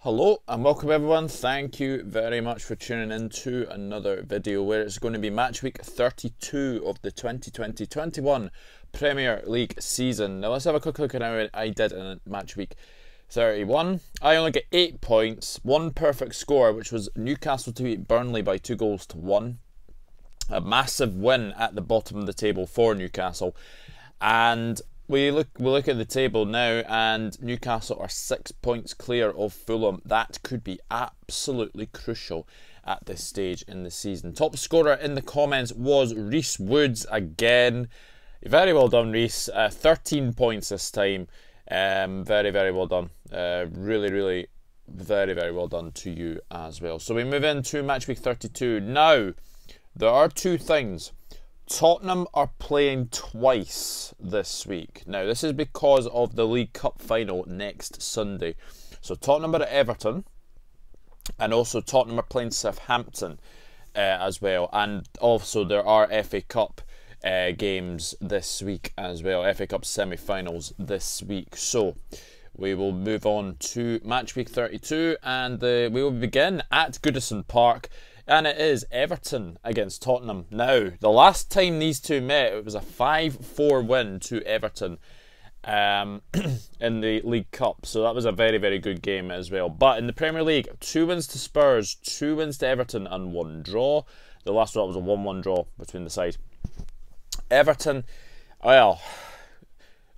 Hello and welcome everyone. Thank you very much for tuning in to another video where it's going to be match week 32 of the 2020-21 Premier League season. Now let's have a quick look at how I did in match week 31. I only get 8 points, one perfect score, which was Newcastle to beat Burnley by 2-1. A massive win at the bottom of the table for Newcastle. And we look at the table now, and Newcastle are 6 points clear of Fulham. That could be absolutely crucial at this stage in the season. Top scorer in the comments was Reese Woods again. Very well done, Reese. 13 points this time. Very, very well done. Really, very well done to you as well. So we move into match week 32. Now, there are two things. Tottenham are playing twice this week. Now, this is because of the League Cup final next Sunday. So Tottenham are at Everton, and also Tottenham are playing Southampton as well. And also there are FA Cup games this week as well. FA Cup semi-finals this week. So we will move on to match week 32, and we will begin at Goodison Park. And it is Everton against Tottenham. Now, the last time these two met, it was a 5-4 win to Everton in the League Cup. So that was a very, very good game as well. But in the Premier League, 2 wins to Spurs, 2 wins to Everton, and 1 draw. The last one was a 1-1 draw between the sides. Everton, well,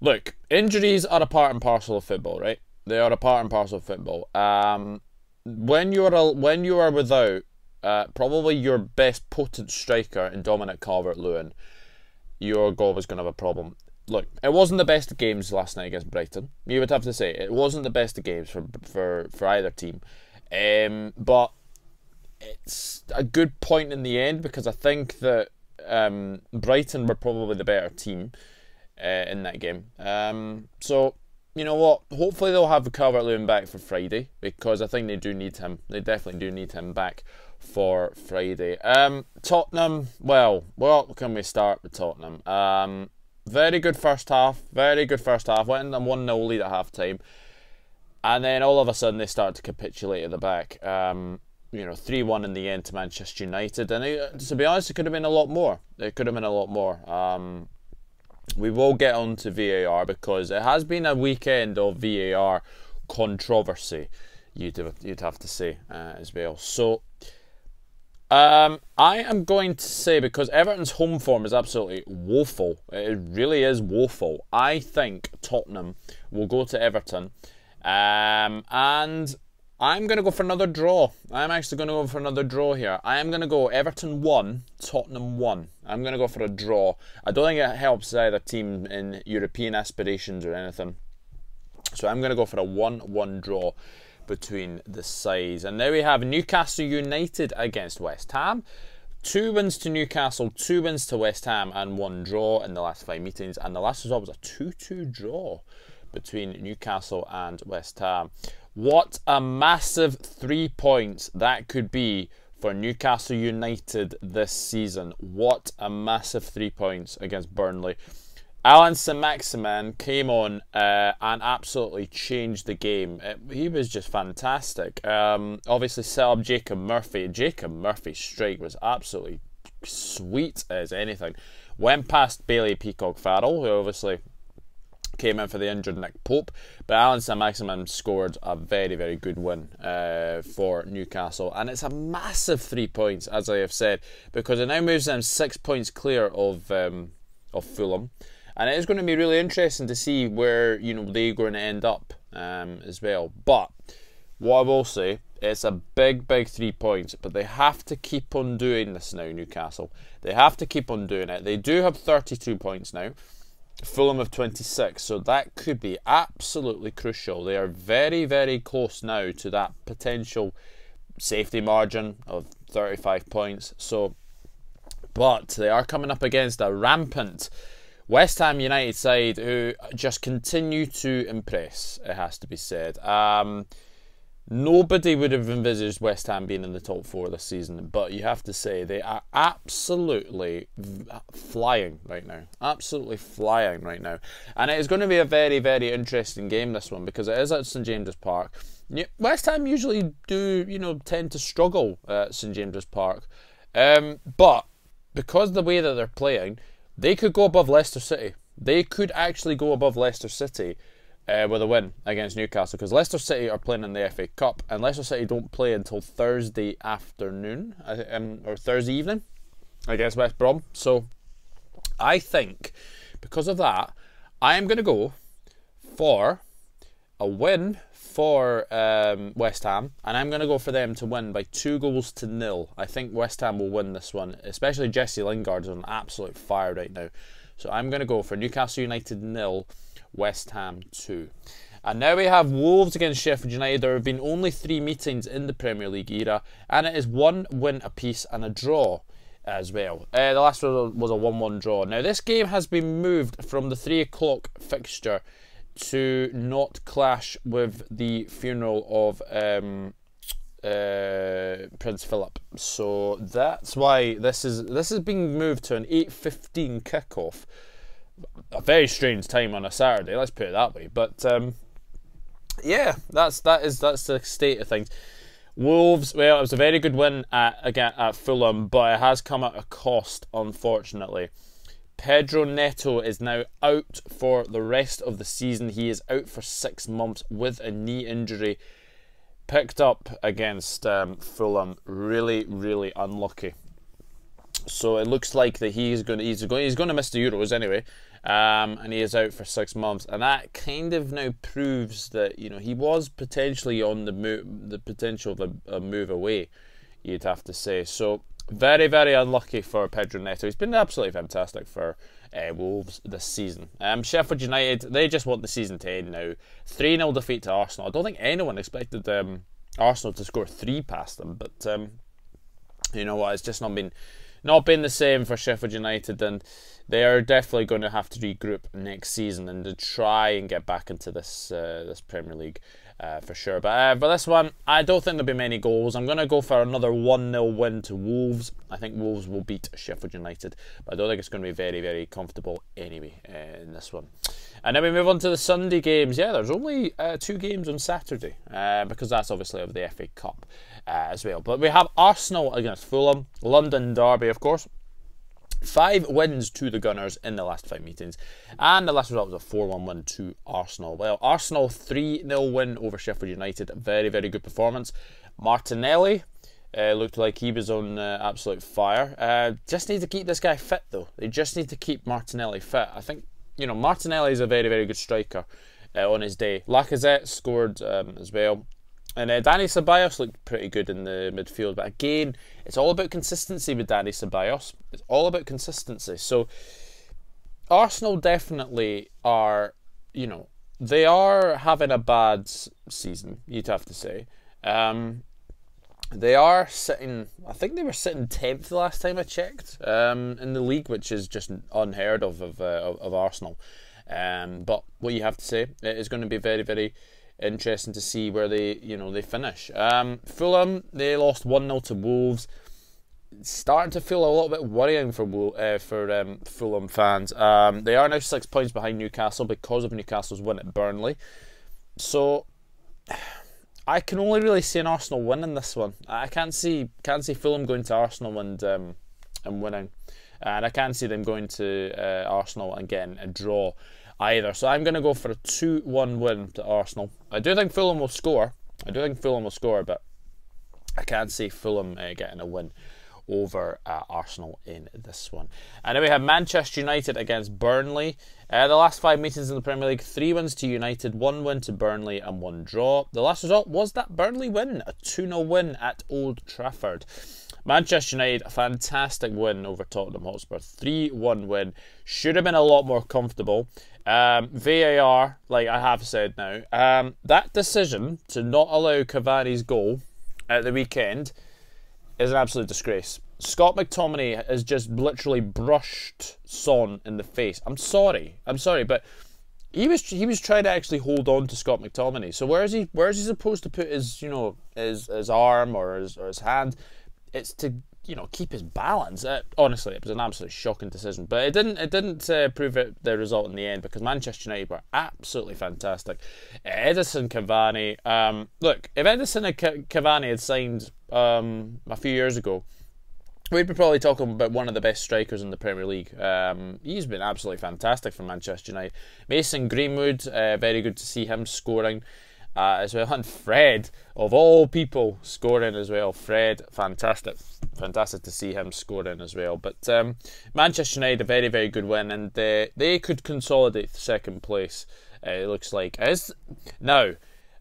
look, injuries are a part and parcel of football, right? They are a part and parcel of football. When you are without probably your best potent striker in Dominic Calvert-Lewin, your goal was going to have a problem. Look, it wasn't the best of games last night against Brighton. You would have to say it wasn't the best of games for either team, but it's a good point in the end because I think that Brighton were probably the better team in that game. So you know what? Hopefully they'll have Calvert-Lewin back for Friday because I think they do need him. They definitely do need him back for Friday. Tottenham, well, can we start with Tottenham? Very good first half. Went in a 1-0 lead at half time. And then all of a sudden they start to capitulate at the back. 3-1 in the end to Manchester United. And to be honest, it could have been a lot more. We will get on to VAR because it has been a weekend of VAR controversy, you'd have to say as well. So I am going to say, because Everton's home form is absolutely woeful, it really is woeful, I think Tottenham will go to Everton, and I'm going to go for another draw. I'm actually going to go for another draw here. I am going to go Everton 1, Tottenham 1. I'm going to go for a draw. I don't think it helps either team in European aspirations or anything. So I'm going to go for a 1-1 draw between the sides. And now we have Newcastle United against West Ham. 2 wins to Newcastle, 2 wins to West Ham, and 1 draw in the last 5 meetings. And the last result was a 2-2 draw between Newcastle and West Ham. What a massive 3 points that could be for Newcastle United this season. What a massive 3 points against Burnley. Alan Saint-Maximin came on and absolutely changed the game. He was just fantastic. Obviously set up Jacob Murphy. Jacob Murphy's strike was absolutely sweet as anything. Went past Bailey Peacock-Farrell, who obviously came in for the injured Nick Pope, but Alan Saint-Maximin scored a very, very good win for Newcastle, and it's a massive 3 points, as I have said, because it now moves them 6 points clear of Fulham, and it is going to be really interesting to see where they're going to end up as well. But what I will say, it's a big 3 points, but they have to keep on doing this now, Newcastle. They have to keep on doing it. They do have 32 points now. Fulham have 26, so that could be absolutely crucial. They are very, very close now to that potential safety margin of 35 points. So, but they are coming up against a rampant West Ham United side who just continue to impress, it has to be said. Nobody would have envisaged West Ham being in the top 4 this season, but you have to say they are absolutely flying right now. Absolutely flying right now. And it is going to be a very, very interesting game, this one, because it is at St James's Park. West Ham usually do, tend to struggle at St James's Park. But because the way that they're playing, they could go above Leicester City. They could actually go above Leicester City with a win against Newcastle, because Leicester City are playing in the FA Cup, and Leicester City don't play until Thursday afternoon, or Thursday evening against West Brom. So I think because of that, I am going to go for a win for West Ham, and I'm going to go for them to win by 2-0. I think West Ham will win this one, especially Jesse Lingard's on absolute fire right now. So I'm going to go for Newcastle United 0, West Ham 2. And now we have Wolves against Sheffield United. There have been only 3 meetings in the Premier League era, and it is 1 win apiece and a draw as well. The last one was a 1-1 draw. Now this game has been moved from the 3 o'clock fixture to not clash with the funeral of Prince Philip. So that's why this is being moved to an 8:15 kickoff. A very strange time on a Saturday, let's put it that way. But yeah, that's the state of things. Wolves, well, it was a very good win at Fulham, but it has come at a cost, unfortunately. Pedro Neto is now out for the rest of the season. He is out for 6 months with a knee injury. Picked up against Fulham. Really, really unlucky. So it looks like that he's going to miss the Euros anyway, and he is out for 6 months. And that kind of now proves that he was potentially on the potential of a move away, you'd have to say. So very, very unlucky for Pedro Neto. He's been absolutely fantastic for Wolves this season. Sheffield United, they just want the season to end now. 3-0 defeat to Arsenal. I don't think anyone expected Arsenal to score 3 past them, but you know what? It's just not been the same for Sheffield United, and they are definitely going to have to regroup next season and to try and get back into this Premier League for sure. But for this one, I don't think there'll be many goals. I'm going to go for another 1-0 win to Wolves. I think Wolves will beat Sheffield United, but I don't think it's going to be very, very comfortable anyway in this one. And then we move on to the Sunday games. Yeah, there's only 2 games on Saturday because that's obviously of the FA Cup as well. But we have Arsenal against Fulham, London derby, of course. 5 wins to the Gunners in the last 5 meetings, and the last result was a 4-1 win to Arsenal. Well, Arsenal 3-0 win over Sheffield United. Very, very good performance. Martinelli looked like he was on absolute fire. Just need to keep this guy fit though. They just need to keep Martinelli fit. I think Martinelli is a very, very good striker on his day. Lacazette scored as well. And Dani Ceballos looked pretty good in the midfield. But again, it's all about consistency with Dani Ceballos. It's all about consistency. So Arsenal definitely are, they are having a bad season, you'd have to say. They are sitting, I think they were sitting 10th the last time I checked in the league, which is just unheard of Arsenal. But what you have to say, it is going to be very, very interesting to see where they finish. Fulham, they lost 1-0 to Wolves. It's starting to feel a little bit worrying for Fulham fans. They are now 6 points behind Newcastle because of Newcastle's win at Burnley. So I can only really see an Arsenal win in this one. I can't see Fulham going to Arsenal and winning, and I can't see them going to Arsenal and getting a draw either. So I'm going to go for a 2-1 win to Arsenal. I do think Fulham will score. But I can't see Fulham getting a win over Arsenal in this one. And then we have Manchester United against Burnley. The last 5 meetings in the Premier League, 3 wins to United, 1 win to Burnley and 1 draw. The last result was that Burnley win, a 2-0 win at Old Trafford. Manchester United, a fantastic win over Tottenham Hotspur, 3-1 win. Should have been a lot more comfortable. VAR, like I have said now, that decision to not allow Cavani's goal at the weekend is an absolute disgrace. Scott McTominay has just literally brushed Son in the face. I'm sorry, but he was trying to actually hold on to Scott McTominay. So where is he supposed to put his his arm or his hand? It's to keep his balance. Honestly, it was an absolutely shocking decision, but it didn't prove the result in the end, because Manchester United were absolutely fantastic. Edison Cavani. Look, if Edison and Cavani had signed a few years ago, we'd be probably talking about one of the best strikers in the Premier League. He's been absolutely fantastic for Manchester United. Mason Greenwood, very good to see him scoring as well. And Fred, of all people, scoring as well. Fred, fantastic to see him scoring as well. But Manchester United, a very, very good win, and they could consolidate second place. It looks like. Now,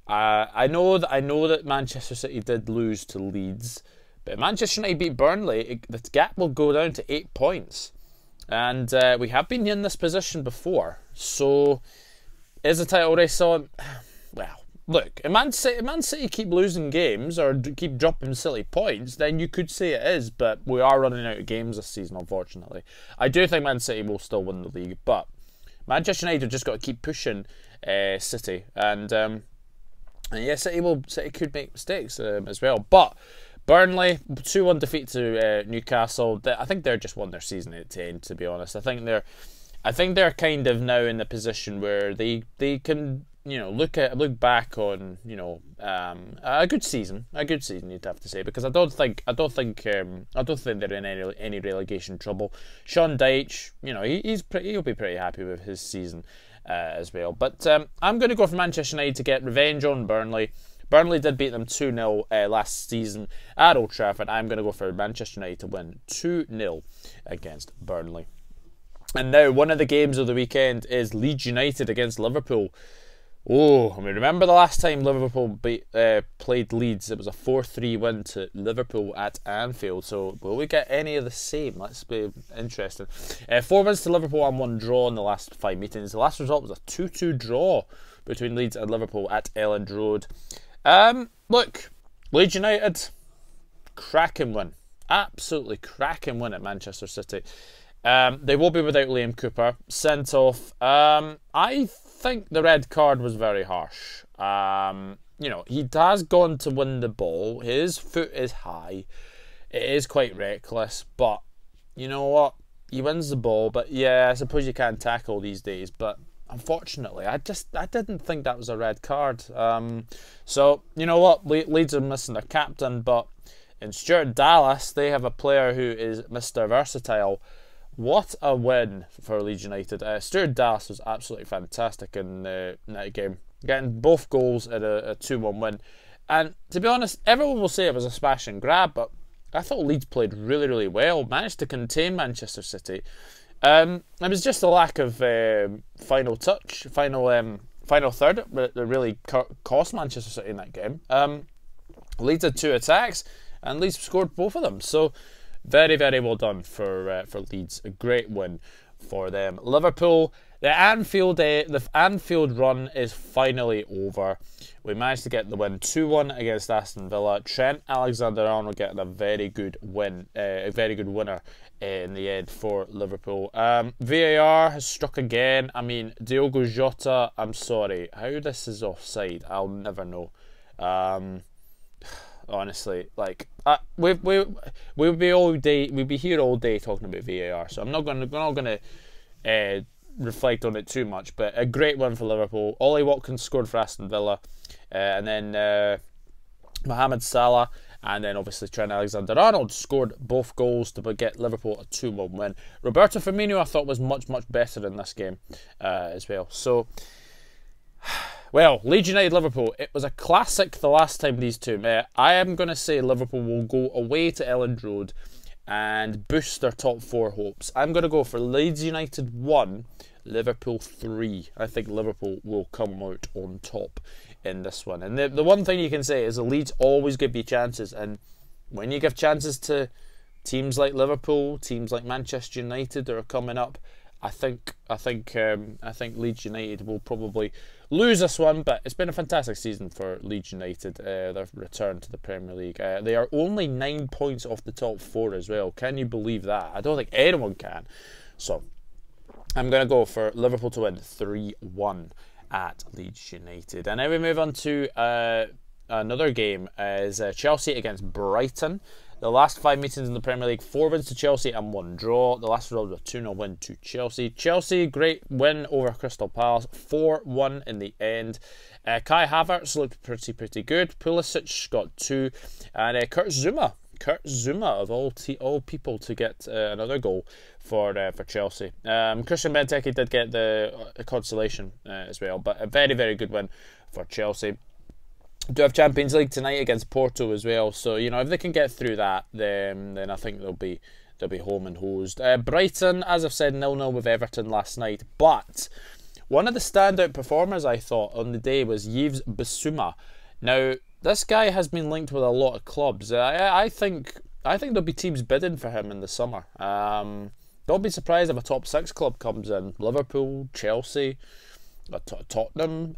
I know that Manchester City did lose to Leeds. But if Manchester United beat Burnley, the gap will go down to 8 points. And we have been in this position before. So, is the title race on? Well, look, if Man City keep losing games or keep dropping silly points, then you could say it is. But we are running out of games this season, unfortunately. I do think Man City will still win the league. But Manchester United have just got to keep pushing City. And yeah, City could make mistakes as well. But Burnley, 2-1 defeat to Newcastle. I think they're just won their season at 10, to be honest. I think they're kind of now in the position where they can look back on a good season. You'd have to say, because I don't think they're in any relegation trouble. Sean Dyche, he'll be pretty happy with his season as well. But I'm going to go for Manchester United to get revenge on Burnley. Burnley did beat them 2-0 last season at Old Trafford. I'm going to go for Manchester United to win 2-0 against Burnley. And now, one of the games of the weekend is Leeds United against Liverpool. Oh, I mean, remember the last time Liverpool played Leeds? It was a 4-3 win to Liverpool at Anfield. So, will we get any of the same? Let's be interesting. 4 wins to Liverpool and 1 draw in the last 5 meetings. The last result was a 2-2 draw between Leeds and Liverpool at Elland Road. Look, Leeds United, cracking win. Absolutely cracking win at Manchester City. They will be without Liam Cooper, sent off. I think the red card was very harsh. He has gone to win the ball. His foot is high. It is quite reckless, but you know what? He wins the ball, but yeah, I suppose you can't tackle these days, but unfortunately, I didn't think that was a red card. So, you know what? Leeds are missing their captain, but in Stuart Dallas, they have a player who is Mr. Versatile. What a win for Leeds United. Stuart Dallas was absolutely fantastic in that game, getting both goals at a 2-1 win. And to be honest, everyone will say it was a smash and grab, but I thought Leeds played really, really well, managed to contain Manchester City. It was just a lack of final touch, final third that really cost Manchester City in that game. Leeds had 2 attacks, and Leeds scored both of them. So very, very well done for Leeds. A great win for them. Liverpool, the Anfield run is finally over. We managed to get the win 2-1 against Aston Villa. Trent Alexander-Arnold getting a very good win, a very good winner in the end for Liverpool. VAR has struck again. I mean, Diogo Jota, I'm sorry, how this is offside, I'll never know. Honestly, like we'll be here all day talking about VAR, so I'm not gonna reflect on it too much. But a great win for Liverpool. Ollie Watkins scored for Aston Villa, and then Mohamed Salah, and then obviously Trent Alexander-Arnold scored both goals to get Liverpool a 2-1 win. Roberto Firmino I thought was much better in this game as well. So, well, Leeds United Liverpool, it was a classic the last time these two met. I am going to say Liverpool will go away to Elland Road and boost their top 4 hopes. I'm going to go for Leeds United 1, Liverpool 3. I think Liverpool will come out on top in this one. And the one thing you can say is the Leeds always give you chances, and when you give chances to teams like Liverpool, teams like Manchester United that are coming up, I think Leeds United will probably lose this one, but it's been a fantastic season for Leeds United. Their return to the Premier League. They are only 9 points off the top 4 as well. Can you believe that? I don't think anyone can. So, I'm going to go for Liverpool to win 3-1 at Leeds United. And then we move on to another game, is Chelsea against Brighton. The last 5 meetings in the Premier League, 4 wins to Chelsea and 1 draw. The last result was a 2-0 win to Chelsea. Chelsea, great win over Crystal Palace, 4-1 in the end. Kai Havertz looked pretty good. Pulisic got 2. And Kurt Zouma of all people to get another goal for Chelsea. Christian Benteke did get the consolation as well, but a very good win for Chelsea. Do have Champions League tonight against Porto as well, so you know if they can get through that, then I think they'll be home and hosed. Brighton, as I've said, 0-0 with Everton last night, but one of the standout performers I thought on the day was Yves Bissouma. Now this guy has been linked with a lot of clubs. I think there'll be teams bidding for him in the summer. Don't be surprised if a top 6 club comes in: Liverpool, Chelsea, Tottenham,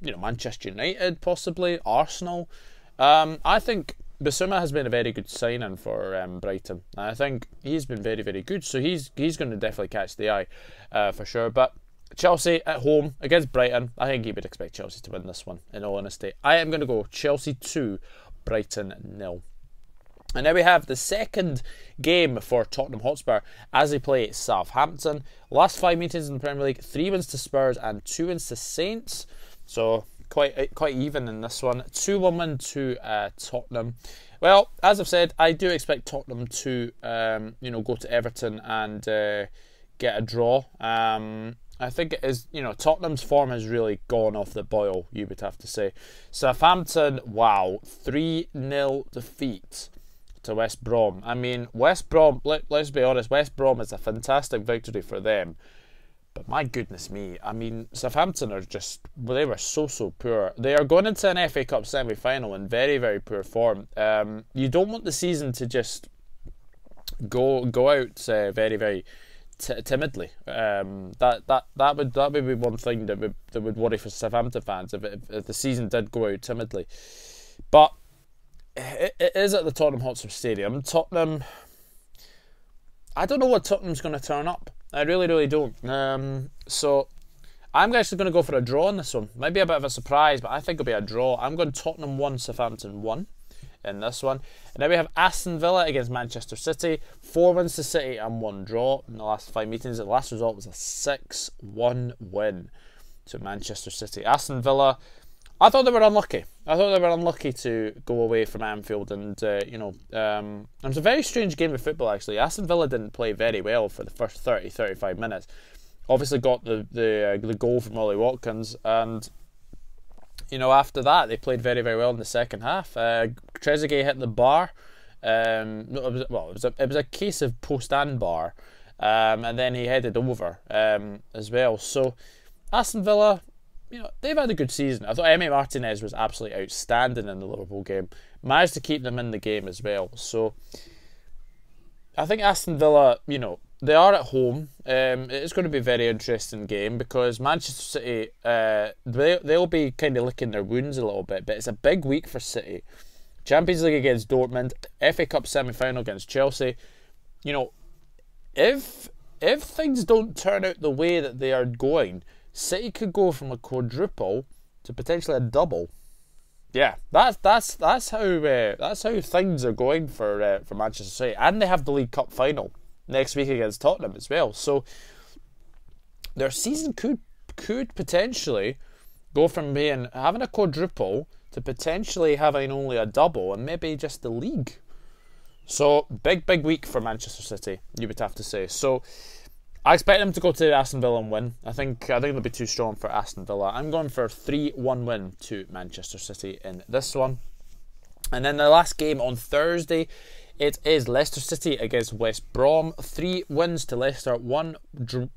Manchester United, possibly Arsenal. I think Bissouma has been a very good signing for Brighton. I think he's been very good, so he's going to definitely catch the eye for sure. But Chelsea at home against Brighton, I think you would expect Chelsea to win this one, in all honesty. I am going to go Chelsea 2, Brighton 0. And now we have the second game for Tottenham Hotspur as they play Southampton. Last 5 meetings in the Premier League, 3 wins to Spurs and 2 wins to Saints. So quite even in this one. 2-1 win to Tottenham. Well, as I've said, I do expect Tottenham to go to Everton and get a draw. I think it is, Tottenham's form has really gone off the boil, you would have to say. Southampton, wow, 3-0 defeat to West Brom. I mean, West Brom, let's be honest, West Brom is a fantastic victory for them. But my goodness me, I mean, Southampton are just, they were so poor. They are going into an FA Cup semi-final in very poor form. You don't want the season to just go out very timidly. That would be one thing that would worry for Southampton fans if the season did go out timidly. But it is at the Tottenham Hotspur Stadium. Tottenham, I don't know what Tottenham's going to turn up. I really don't. So I'm actually going to go for a draw in this one. Might be a bit of a surprise, but I think it'll be a draw. I'm going Tottenham 1, Southampton 1 in this one. And then we have Aston Villa against Manchester City. 4 wins to City and 1 draw in the last 5 meetings. The last result was a 6-1 win to Manchester City. Aston Villa, I thought they were unlucky. I thought they were unlucky to go away from Anfield, and it was a very strange game of football actually. Aston Villa didn't play very well for the first 30-35 minutes. Obviously got the goal from Ollie Watkins, and after that they played very well in the second half. Trezeguet hit the bar. It was a case of post and bar, and then he headed over as well. So Aston Villa, they've had a good season. I thought Emi Martinez was absolutely outstanding in the Liverpool game. Managed to keep them in the game as well. So I think Aston Villa, they are at home. It's going to be a very interesting game because Manchester City, they'll be kind of licking their wounds a little bit. But it's a big week for City. Champions League against Dortmund, FA Cup semi-final against Chelsea. If things don't turn out the way that they are going, City could go from a quadruple to potentially a double. Yeah, that's how things are going for Manchester City, and they have the League Cup final next week against Tottenham as well. So their season could potentially go from having a quadruple to potentially having only a double and maybe just the league. So big week for Manchester City, you would have to say. So I expect them to go to Aston Villa and win. I think they'll be too strong for Aston Villa. I'm going for a 3-1 win to Manchester City in this one. And then the last game on Thursday, it is Leicester City against West Brom. 3 wins to Leicester, 1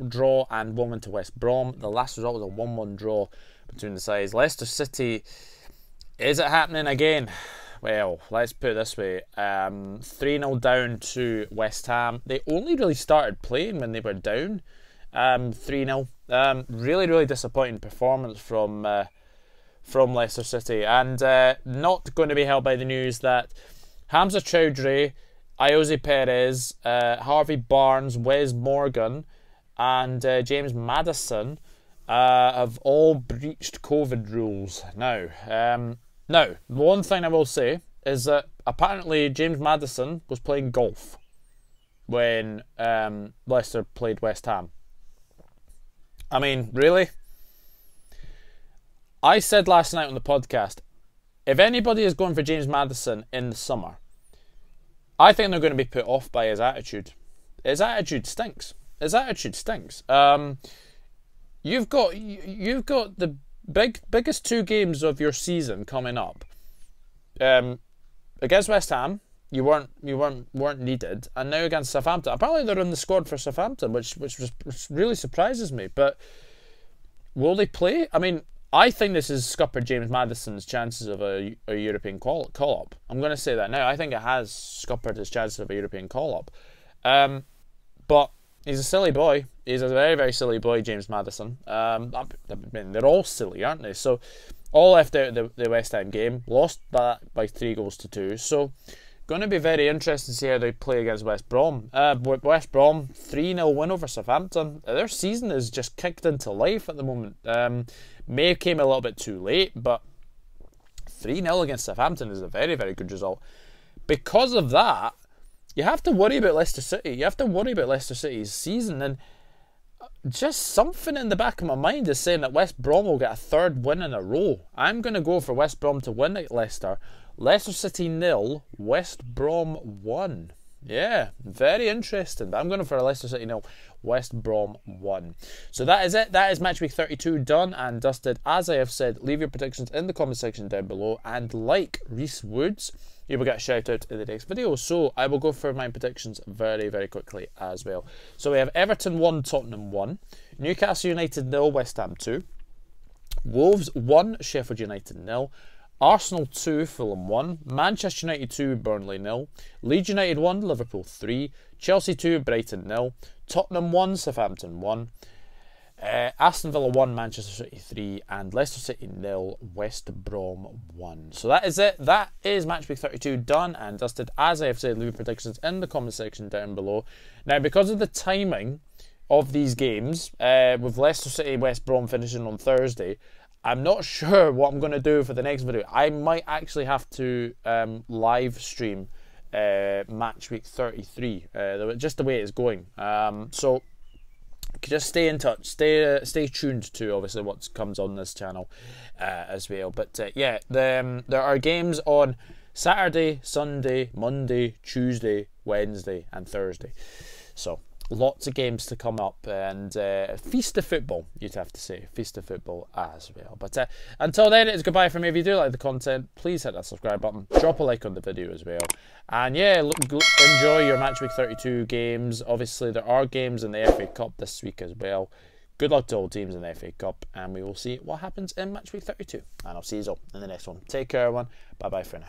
draw and 1 win to West Brom. The last result was a 1-1 draw between the sides. Leicester City, is it happening again? Well, let's put it this way. 3-0 down to West Ham. They only really started playing when they were down 3-0. Really disappointing performance from Leicester City. And not going to be helped by the news that Hamza Chowdhury, Ayoze Perez, Harvey Barnes, Wes Morgan and James Maddison have all breached COVID rules now. Now, one thing I will say is that apparently James Maddison was playing golf when Leicester played West Ham. I mean, really? I said last night on the podcast, if anybody is going for James Maddison in the summer, I think they're going to be put off by his attitude. His attitude stinks. His attitude stinks. You've got the biggest 2 games of your season coming up. Against West Ham, you weren't needed, and now against Southampton. Apparently they're in the squad for Southampton, which really surprises me. But will they play? I mean, I think this has scuppered James Maddison's chances of a European call-up. I'm going to say that now. I think it has scuppered his chances of a European call-up. But he's a silly boy. He's a very, very silly boy, James Maddison. I mean, they're all silly, aren't they? So, all left out the West Ham game. Lost by 3-2. So, going to be very interesting to see how they play against West Brom. West Brom, 3-0 win over Southampton. Their season is just kicked into life at the moment. May have came a little bit too late, but 3-0 against Southampton is a very, very good result. Because of that, you have to worry about Leicester City. You have to worry about Leicester City's season. And just something in the back of my mind is saying that West Brom will get a 3rd win in a row. I'm going to go for West Brom to win at Leicester. Leicester City 0, West Brom 1. Yeah, very interesting. But I'm going for a Leicester City 0, West Brom 1. So that is it. That is Match Week 32 done and dusted. As I have said, leave your predictions in the comment section down below. And like Reese Woods, you will get a shout out in the next video. So I will go for my predictions very, very quickly as well. So we have Everton 1, Tottenham 1. Newcastle United 0, West Ham 2. Wolves 1, Sheffield United 0. Arsenal 2, Fulham 1, Manchester United 2, Burnley 0, Leeds United 1, Liverpool 3, Chelsea 2, Brighton 0, Tottenham 1, Southampton 1, Aston Villa 1, Manchester City 3, and Leicester City 0, West Brom 1. So that is it. That is Match Week 32 done and dusted. As I have said, leave your predictions in the comment section down below. Now, because of the timing of these games, with Leicester City, West Brom finishing on Thursday, I'm not sure what I'm going to do for the next video. I might actually have to live stream Match Week 33, just the way it's going. So just stay in touch, stay tuned to obviously what comes on this channel as well. But yeah, there are games on Saturday, Sunday, Monday, Tuesday, Wednesday, and Thursday. So lots of games to come up, and feast of football, you'd have to say. Feast of football as well. But until then, it's goodbye from me. If you do like the content, please hit that subscribe button. Drop a like on the video as well. And yeah, enjoy your Match Week 32 games. Obviously, there are games in the FA Cup this week as well. Good luck to all teams in the FA Cup, and we will see what happens in Match Week 32. And I'll see you all in the next one. Take care, everyone. Bye-bye for now.